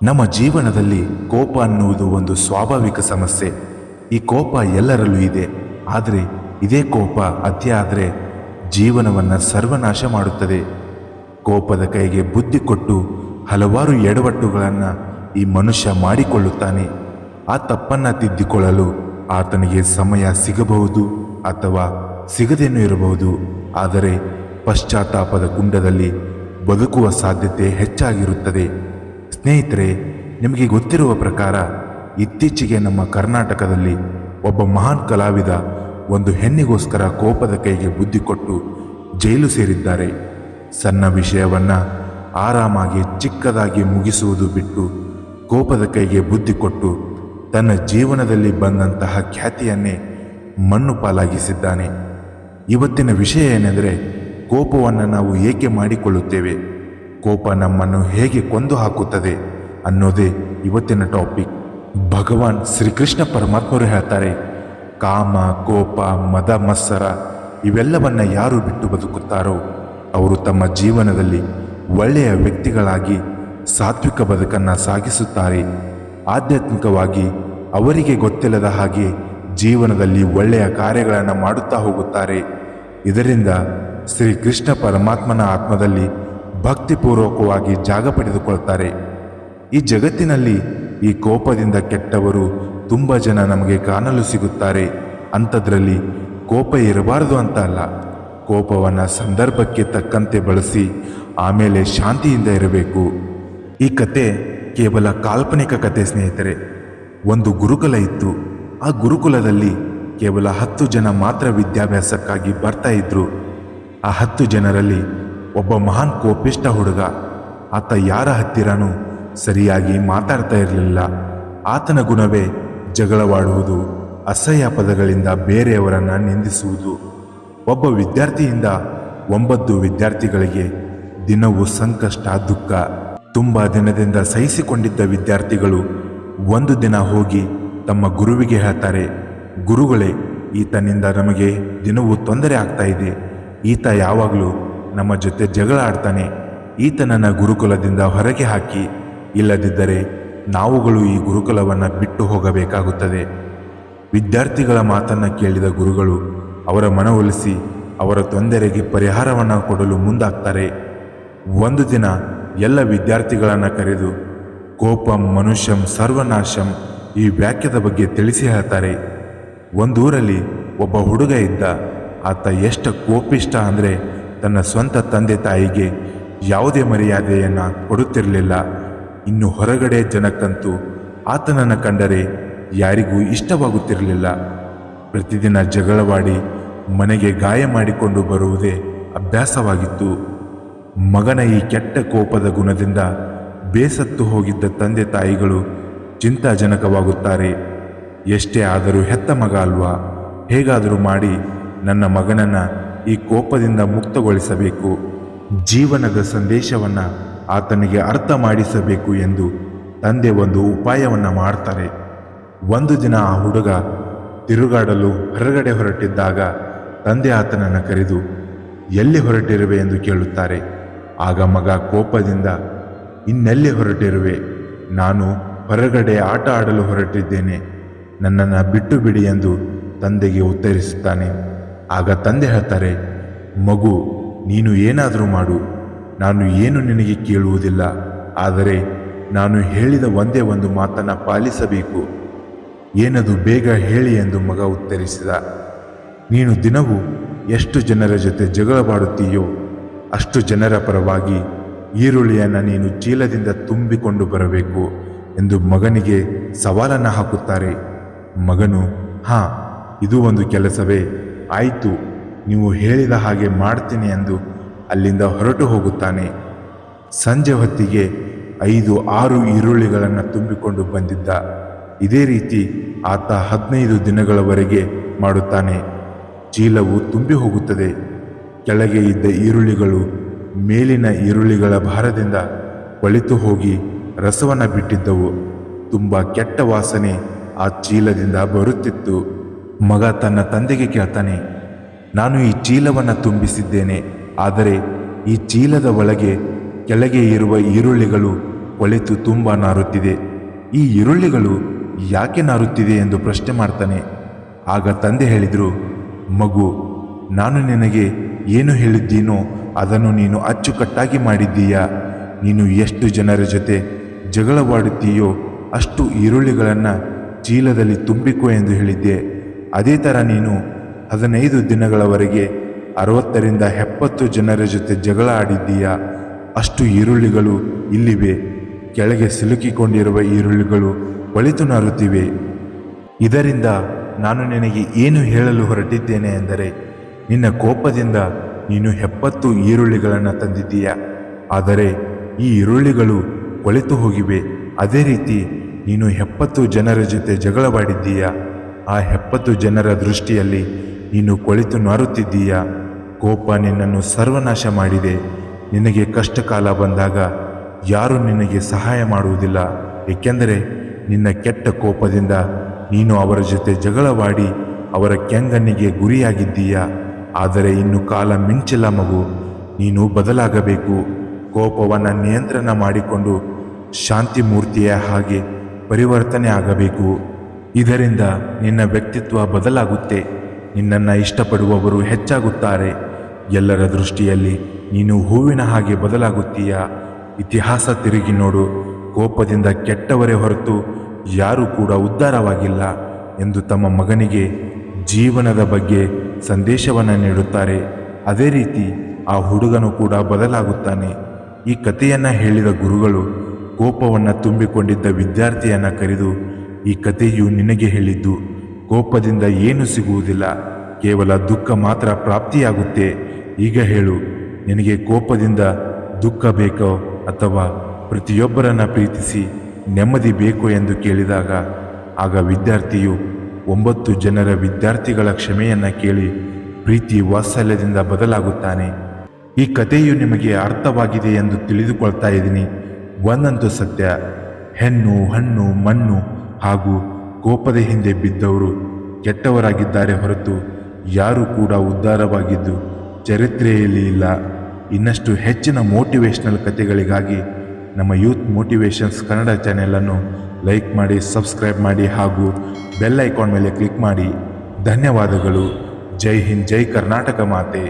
ನಮ್ಮ ಜೀವನದಲ್ಲಿ ಕೋಪ ಅನ್ನುವುದು ಒಂದು ಸ್ವಾಭಾವಿಕ ಸಮಸ್ಯೆ. ಈ ಕೋಪ ಎಲ್ಲರಲ್ಲೂ ಇದೆ. ಆದರೆ ಇದೇ ಕೋಪ ಅತಿ ಆದರೆ ಜೀವನವನ್ನು ಸರ್ವನಾಶ ಮಾಡುತ್ತದೆ. ಕೋಪದ ಕೈಗೆ ಬುದ್ಧಿ ಕೊಟ್ಟು ಹಲವಾರು ಎಡವಟ್ಟುಗಳನ್ನು ಈ ಮನುಷ್ಯ ಮಾಡಿಕೊಳ್ಳುತ್ತಾನೆ. ಆ ತಪ್ಪನ್ನು ತಿದ್ದಿಕೊಳ್ಳಲು ಆತನಿಗೆ ಸಮಯ ಸಿಗಬಹುದು ಅಥವಾ ಸಿಗದೇನೂ ಇರಬಹುದು. ಆದರೆ ಪಶ್ಚಾತ್ತಾಪದ ಕುಂಡದಲ್ಲಿ ಬದುಕುವ ಸಾಧ್ಯತೆ ಹೆಚ್ಚಾಗಿರುತ್ತದೆ. ಸ್ನೇಹಿತರೆ, ನಿಮಗೆ ಗೊತ್ತಿರುವ ಪ್ರಕಾರ ಇತ್ತೀಚೆಗೆ ನಮ್ಮ ಕರ್ನಾಟಕದಲ್ಲಿ ಒಬ್ಬ ಮಹಾನ್ ಕಲಾವಿದ ಒಂದು ಹೆಣ್ಣಿಗೋಸ್ಕರ ಕೋಪದ ಕೈಗೆ ಬುದ್ಧಿ ಕೊಟ್ಟು ಜೈಲು ಸೇರಿದ್ದಾರೆ. ಸಣ್ಣ ವಿಷಯವನ್ನು ಆರಾಮಾಗಿ ಚಿಕ್ಕದಾಗಿ ಮುಗಿಸುವುದು ಬಿಟ್ಟು ಕೋಪದ ಕೈಗೆ ಬುದ್ಧಿ ಕೊಟ್ಟು ತನ್ನ ಜೀವನದಲ್ಲಿ ಬಂದಂತಹ ಖ್ಯಾತಿಯನ್ನೇ ಮಣ್ಣು ಪಾಲಾಗಿಸಿದ್ದಾನೆ. ಇವತ್ತಿನ ವಿಷಯ ಏನೆಂದರೆ, ಕೋಪವನ್ನು ನಾವು ಏಕೆ ಮಾಡಿಕೊಳ್ಳುತ್ತೇವೆ, ಕೋಪ ನಮ್ಮನ್ನು ಹೇಗೆ ಕೊಂದು ಹಾಕುತ್ತದೆ ಅನ್ನೋದೇ ಇವತ್ತಿನ ಟಾಪಿಕ್. ಭಗವಾನ್ ಶ್ರೀಕೃಷ್ಣ ಪರಮಾತ್ಮರು ಹೇಳ್ತಾರೆ, ಕಾಮ, ಕೋಪ, ಮದ, ಮತ್ಸರ ಇವೆಲ್ಲವನ್ನ ಯಾರು ಬಿಟ್ಟು ಬದುಕುತ್ತಾರೋ ಅವರು ತಮ್ಮ ಜೀವನದಲ್ಲಿ ಒಳ್ಳೆಯ ವ್ಯಕ್ತಿಗಳಾಗಿ ಸಾತ್ವಿಕ ಬದುಕನ್ನು ಸಾಗಿಸುತ್ತಾರೆ. ಆಧ್ಯಾತ್ಮಿಕವಾಗಿ ಅವರಿಗೆ ಗೊತ್ತಿಲ್ಲದ ಹಾಗೆ ಜೀವನದಲ್ಲಿ ಒಳ್ಳೆಯ ಕಾರ್ಯಗಳನ್ನು ಮಾಡುತ್ತಾ ಹೋಗುತ್ತಾರೆ. ಇದರಿಂದ ಶ್ರೀಕೃಷ್ಣ ಪರಮಾತ್ಮನ ಆತ್ಮದಲ್ಲಿ ಭಕ್ತಿಪೂರ್ವಕವಾಗಿ ಜಾಗ ಪಡೆದುಕೊಳ್ತಾರೆ. ಈ ಜಗತ್ತಿನಲ್ಲಿ ಈ ಕೋಪದಿಂದ ಕೆಟ್ಟವರು ತುಂಬ ಜನ ನಮಗೆ ಕಾಣಲು ಸಿಗುತ್ತಾರೆ. ಅಂಥದ್ರಲ್ಲಿ ಕೋಪ ಇರಬಾರದು ಅಂತ ಅಲ್ಲ, ಕೋಪವನ್ನು ಸಂದರ್ಭಕ್ಕೆ ತಕ್ಕಂತೆ ಬಳಸಿ ಆಮೇಲೆ ಶಾಂತಿಯಿಂದ ಇರಬೇಕು. ಈ ಕತೆ ಕೇವಲ ಕಾಲ್ಪನಿಕ ಕತೆ ಸ್ನೇಹಿತರೆ. ಒಂದು ಗುರುಕುಲ ಇತ್ತು. ಆ ಗುರುಕುಲದಲ್ಲಿ ಕೇವಲ 10 ಜನ ಮಾತ್ರ ವಿದ್ಯಾಭ್ಯಾಸಕ್ಕಾಗಿ ಬರ್ತಾ ಇದ್ರು. ಆ 10 ಜನರಲ್ಲಿ ಒಬ್ಬ ಮಹಾನ್ ಕೋಪಿಷ್ಟ ಹುಡುಗ. ಆತ ಯಾರ ಹತ್ತಿರನೂ ಸರಿಯಾಗಿ ಮಾತಾಡ್ತಾ ಇರಲಿಲ್ಲ. ಆತನ ಗುಣವೇ ಜಗಳವಾಡುವುದು, ಅಸಹ್ಯ ಪದಗಳಿಂದ ಬೇರೆಯವರನ್ನು ನಿಂದಿಸುವುದು. ಒಬ್ಬ ವಿದ್ಯಾರ್ಥಿಯಿಂದ 9 ವಿದ್ಯಾರ್ಥಿಗಳಿಗೆ ದಿನವೂ ಸಂಕಷ್ಟ, ದುಃಖ. ತುಂಬ ದಿನದಿಂದ ಸಹಿಸಿಕೊಂಡಿದ್ದ ವಿದ್ಯಾರ್ಥಿಗಳು ಒಂದು ದಿನ ಹೋಗಿ ತಮ್ಮ ಗುರುವಿಗೆ ಹೇಳ್ತಾರೆ, ಗುರುಗಳೇ, ಈತನಿಂದ ನಮಗೆ ದಿನವೂ ತೊಂದರೆ ಆಗ್ತಾ ಇದೆ. ಈತ ಯಾವಾಗಲೂ ನಮ್ಮ ಜೊತೆ ಜಗಳ ಆಡ್ತಾನೆ. ಈತನನ್ನು ಗುರುಕುಲದಿಂದ ಹೊರಗೆ ಹಾಕಿ, ಇಲ್ಲದಿದ್ದರೆ ನಾವುಗಳು ಈ ಗುರುಕುಲವನ್ನು ಬಿಟ್ಟು ಹೋಗಬೇಕಾಗುತ್ತದೆ. ವಿದ್ಯಾರ್ಥಿಗಳ ಮಾತನ್ನು ಕೇಳಿದ ಗುರುಗಳು ಅವರ ಮನವೊಲಿಸಿ ಅವರ ತೊಂದರೆಗೆ ಪರಿಹಾರವನ್ನು ಕೊಡಲು ಮುಂದಾಗ್ತಾರೆ. ಒಂದು ದಿನ ಎಲ್ಲ ವಿದ್ಯಾರ್ಥಿಗಳನ್ನು ಕರೆದು ಕೋಪಂ ಮನುಷ್ಯಂ ಸರ್ವನಾಶಂ ಈ ವಾಕ್ಯದ ಬಗ್ಗೆ ತಿಳಿಸಿ ಹೇಳ್ತಾರೆ. ಒಂದೂರಲ್ಲಿ ಒಬ್ಬ ಹುಡುಗ ಇದ್ದ. ಆತ ಎಷ್ಟು ಕೋಪಿಷ್ಟ ಅಂದರೆ ತನ್ನ ಸ್ವಂತ ತಂದೆ ತಾಯಿಗೆ ಯಾವುದೇ ಮರ್ಯಾದೆಯನ್ನು ಕೊಡುತ್ತಿರಲಿಲ್ಲ. ಇನ್ನು ಹೊರಗಡೆ ಜನಕ್ಕಂತೂ ಆತನನ್ನು ಕಂಡರೆ ಯಾರಿಗೂ ಇಷ್ಟವಾಗುತ್ತಿರಲಿಲ್ಲ. ಪ್ರತಿದಿನ ಜಗಳವಾಡಿ ಮನೆಗೆ ಗಾಯ ಮಾಡಿಕೊಂಡು ಬರುವುದೇ ಅಭ್ಯಾಸವಾಗಿತ್ತು. ಮಗನ ಈ ಕೆಟ್ಟ ಕೋಪದ ಗುಣದಿಂದ ಬೇಸತ್ತು ಹೋಗಿದ್ದ ತಂದೆ ತಾಯಿಗಳು ಚಿಂತಾಜನಕವಾಗುತ್ತಾರೆ. ಎಷ್ಟೇ ಆದರೂ ಹೆತ್ತ ಮಗ ಅಲ್ವಾ, ಹೇಗಾದರೂ ಮಾಡಿ ನನ್ನ ಮಗನನ್ನು ಈ ಕೋಪದಿಂದ ಮುಕ್ತಗೊಳಿಸಬೇಕು, ಜೀವನದ ಸಂದೇಶವನ್ನು ಆತನಿಗೆ ಅರ್ಥ ಮಾಡಿಸಬೇಕು ಎಂದು ತಂದೆ ಒಂದು ಉಪಾಯವನ್ನು ಮಾಡ್ತಾರೆ. ಒಂದು ದಿನ ಆ ಹುಡುಗ ತಿರುಗಾಡಲು ಹೊರಗಡೆ ಹೊರಟಿದ್ದಾಗ ತಂದೆ ಆತನನ್ನು ಕರೆದು ಎಲ್ಲಿ ಹೊರಟಿರುವೆ ಎಂದು ಕೇಳುತ್ತಾರೆ. ಆಗ ಮಗ ಕೋಪದಿಂದ, ಇನ್ನೆಲ್ಲಿ ಹೊರಟಿರುವೆ, ನಾನು ಹೊರಗಡೆ ಆಟ ಆಡಲು ಹೊರಟಿದ್ದೇನೆ, ನನ್ನನ್ನು ಬಿಟ್ಟು ಬಿಡಿ ಎಂದು ತಂದೆಗೆ ಉತ್ತರಿಸುತ್ತಾನೆ. ಆಗ ತಂದೆ ಹೇಳ್ತಾರೆ, ಮಗು, ನೀನು ಏನಾದರೂ ಮಾಡು, ನಾನು ಏನು ನಿನಗೆ ಕೇಳುವುದಿಲ್ಲ. ಆದರೆ ನಾನು ಹೇಳಿದ ಒಂದೇ ಒಂದು ಮಾತನ್ನು ಪಾಲಿಸಬೇಕು. ಏನದು, ಬೇಗ ಹೇಳಿ ಎಂದು ಮಗ ಉತ್ತರಿಸಿದ. ನೀನು ದಿನವೂ ಎಷ್ಟು ಜನರ ಜೊತೆ ಜಗಳವಾಡುತ್ತೀಯೋ ಅಷ್ಟು ಜನರ ಪರವಾಗಿ ಈರುಳ್ಳಿಯನ್ನು ನೀನು ಚೀಲದಿಂದ ತುಂಬಿಕೊಂಡು ಬರಬೇಕು ಎಂದು ಮಗನಿಗೆ ಸವಾಲನ್ನು ಹಾಕುತ್ತಾರೆ. ಮಗನು, ಹಾಂ, ಇದು ಒಂದು ಕೆಲಸವೇ, ಆಯಿತು, ನೀವು ಹೇಳಿದ ಹಾಗೆ ಮಾಡ್ತೀನಿ ಎಂದು ಅಲ್ಲಿಂದ ಹೊರಟು ಹೋಗುತ್ತಾನೆ. ಸಂಜೆ ಹೊತ್ತಿಗೆ 5-6 ಈರುಳ್ಳಿಗಳನ್ನು ತುಂಬಿಕೊಂಡು ಬಂದಿದ್ದ. ಇದೇ ರೀತಿ ಆತ 15 ದಿನಗಳವರೆಗೆ ಮಾಡುತ್ತಾನೆ. ಚೀಲವು ತುಂಬಿ ಹೋಗುತ್ತದೆ. ಕೆಳಗೆ ಇದ್ದ ಈರುಳ್ಳಿಗಳು ಮೇಲಿನ ಈರುಳ್ಳಿಗಳ ಭಾರದಿಂದ ಕೊಳೆತು ಹೋಗಿ ರಸವನ್ನು ಬಿಟ್ಟಿದ್ದವು. ತುಂಬ ಕೆಟ್ಟ ವಾಸನೆ ಆ ಚೀಲದಿಂದ ಬರುತ್ತಿತ್ತು. ಮಗ ತನ್ನ ತಂದೆಗೆ ಕೇಳ್ತಾನೆ, ನಾನು ಈ ಚೀಲವನ್ನು ತುಂಬಿಸಿದ್ದೇನೆ, ಆದರೆ ಈ ಚೀಲದ ಒಳಗೆ ಕೆಳಗೆ ಇರುವ ಈರುಳ್ಳಿಗಳು ಕೊಳೆತು ತುಂಬ ನಾರುತ್ತಿದೆ. ಈ ಈರುಳ್ಳಿಗಳು ಯಾಕೆ ನಾರುತ್ತಿದೆ ಎಂದು ಪ್ರಶ್ನೆ ಮಾಡ್ತಾನೆ. ಆಗ ತಂದೆ ಹೇಳಿದರು, ಮಗು, ನಾನು ನಿನಗೆ ಏನು ಹೇಳಿದ್ದೀನೋ ಅದನ್ನು ನೀನು ಅಚ್ಚುಕಟ್ಟಾಗಿ ಮಾಡಿದ್ದೀಯಾ. ನೀನು ಎಷ್ಟು ಜನರ ಜೊತೆ ಜಗಳವಾಡುತ್ತೀಯೋ ಅಷ್ಟು ಈರುಳ್ಳಿಗಳನ್ನು ಚೀಲದಲ್ಲಿ ತುಂಬಿಕೋ ಎಂದು ಹೇಳಿದ್ದೆ. ಅದೇ ಥರ ನೀನು 15 ದಿನಗಳವರೆಗೆ 60ರಿಂದ 70 ಜನರ ಜೊತೆ ಜಗಳ ಆಡಿದ್ದೀಯಾ. ಅಷ್ಟು ಈರುಳ್ಳಿಗಳು ಇಲ್ಲಿವೆ. ಕೆಳಗೆ ಸಿಲುಕಿಕೊಂಡಿರುವ ಈರುಳ್ಳಿಗಳು ಕೊಳೆತು ನಾರುತ್ತಿವೆ. ಇದರಿಂದ ನಾನು ನಿನಗೆ ಏನು ಹೇಳಲು ಹೊರಟಿದ್ದೇನೆ ಎಂದರೆ, ನಿನ್ನ ಕೋಪದಿಂದ ನೀನು 70 ಈರುಳ್ಳಿಗಳನ್ನು ತಂದಿದ್ದೀಯ, ಆದರೆ ಈ ಈರುಳ್ಳಿಗಳು ಕೊಳೆತು ಹೋಗಿವೆ. ಅದೇ ರೀತಿ ನೀನು 70 ಜನರ ಜೊತೆ ಜಗಳವಾಡಿದ್ದೀಯ. ಆ 70 ಜನರ ದೃಷ್ಟಿಯಲ್ಲಿ ನೀನು ಕೊಳೆತು ನಾರುತ್ತಿದ್ದೀಯ. ಕೋಪ ನಿನ್ನನ್ನು ಸರ್ವನಾಶ ಮಾಡಿದೆ. ನಿನಗೆ ಕಷ್ಟ ಕಾಲ ಬಂದಾಗ ಯಾರೂ ನಿನಗೆ ಸಹಾಯ ಮಾಡುವುದಿಲ್ಲ, ಏಕೆಂದರೆ ನಿನ್ನ ಕೆಟ್ಟ ಕೋಪದಿಂದ ನೀನು ಅವರ ಜೊತೆ ಜಗಳವಾಡಿ ಅವರ ಕೆಂಗಣ್ಣಿಗೆ ಗುರಿಯಾಗಿದ್ದೀಯ. ಆದರೆ ಇನ್ನು ಕಾಲ ಮಿಂಚಿಲ್ಲ ಮಗು, ನೀನು ಬದಲಾಗಬೇಕು. ಕೋಪವನ್ನು ನಿಯಂತ್ರಣ ಮಾಡಿಕೊಂಡು ಶಾಂತಿ ಮೂರ್ತಿಯ ಹಾಗೆ ಪರಿವರ್ತನೆ ಆಗಬೇಕು. ಇದರಿಂದ ನಿನ್ನ ವ್ಯಕ್ತಿತ್ವ ಬದಲಾಗುತ್ತೆ. ನಿನ್ನನ್ನು ಇಷ್ಟಪಡುವವರು ಹೆಚ್ಚಾಗುತ್ತಾರೆ. ಎಲ್ಲರ ದೃಷ್ಟಿಯಲ್ಲಿ ನೀನು ಹೂವಿನ ಹಾಗೆ ಬದಲಾಗುತ್ತೀಯ. ಇತಿಹಾಸ ತಿರುಗಿ ನೋಡು. ಕೋಪದಿಂದ ಕೆಟ್ಟವರೇ ಹೊರತು ಯಾರೂ ಕೂಡ ಉದ್ಧಾರವಾಗಿಲ್ಲ ಎಂದು ತಮ್ಮ ಮಗನಿಗೆ ಜೀವನದ ಬಗ್ಗೆ ಸಂದೇಶವನ್ನು ನೀಡುತ್ತಾರೆ. ಅದೇ ರೀತಿ ಆ ಹುಡುಗನು ಕೂಡ ಬದಲಾಗುತ್ತಾನೆ. ಈ ಕಥೆಯನ್ನು ಹೇಳಿದ ಗುರುಗಳು ಕೋಪವನ್ನು ತುಂಬಿಕೊಂಡಿದ್ದ ವಿದ್ಯಾರ್ಥಿಯನ್ನು ಕರೆದು, ಈ ಕಥೆಯು ನಿನಗೆ ಹೇಳಿದ್ದು ಕೋಪದಿಂದ ಏನು ಸಿಗುವುದಿಲ್ಲ, ಕೇವಲ ದುಃಖ ಮಾತ್ರ ಪ್ರಾಪ್ತಿಯಾಗುತ್ತೆ. ಈಗ ಹೇಳು, ನಿನಗೆ ಕೋಪದಿಂದ ದುಃಖ ಬೇಕೋ ಅಥವಾ ಪ್ರತಿಯೊಬ್ಬರನ್ನು ಪ್ರೀತಿಸಿ ನೆಮ್ಮದಿ ಬೇಕು ಎಂದು ಕೇಳಿದಾಗ, ಆಗ ವಿದ್ಯಾರ್ಥಿಯು 9 ಜನರ ವಿದ್ಯಾರ್ಥಿಗಳ ಕ್ಷಮೆಯನ್ನು ಕೇಳಿ ಪ್ರೀತಿ ವಾತ್ಸಲ್ಯದಿಂದ ಬದಲಾಗುತ್ತಾನೆ. ಈ ಕಥೆಯು ನಿಮಗೆ ಅರ್ಥವಾಗಿದೆ ಎಂದು ತಿಳಿದುಕೊಳ್ತಾ ಇದ್ದೀನಿ. ಒಂದಂತೂ ಸತ್ಯ, ಹೆಣ್ಣು ಹಣ್ಣು ಮಣ್ಣು ಹಾಗೂ ಕೋಪದ ಹಿಂದೆ ಬಿದ್ದವರು ಕೆಟ್ಟವರಾಗಿದ್ದಾರೆ ಹೊರತು ಯಾರೂ ಕೂಡ ಉದ್ಧಾರವಾಗಿದ್ದು ಚರಿತ್ರೆಯಲ್ಲಿ ಇಲ್ಲ. ಇನ್ನಷ್ಟು ಹೆಚ್ಚಿನ ಮೋಟಿವೇಶ್ನಲ್ ಕಥೆಗಳಿಗಾಗಿ ನಮ್ಮ ಯೂತ್ ಮೋಟಿವೇಶನ್ಸ್ ಕನ್ನಡ ಚಾನೆಲನ್ನು ಲೈಕ್ ಮಾಡಿ, ಸಬ್ಸ್ಕ್ರೈಬ್ ಮಾಡಿ ಹಾಗೂ ಬೆಲ್ ಐಕಾನ್ ಮೇಲೆ ಕ್ಲಿಕ್ ಮಾಡಿ. ಧನ್ಯವಾದಗಳು. ಜೈ ಹಿಂದ್, ಜೈ ಕರ್ನಾಟಕ ಮಾತೆ.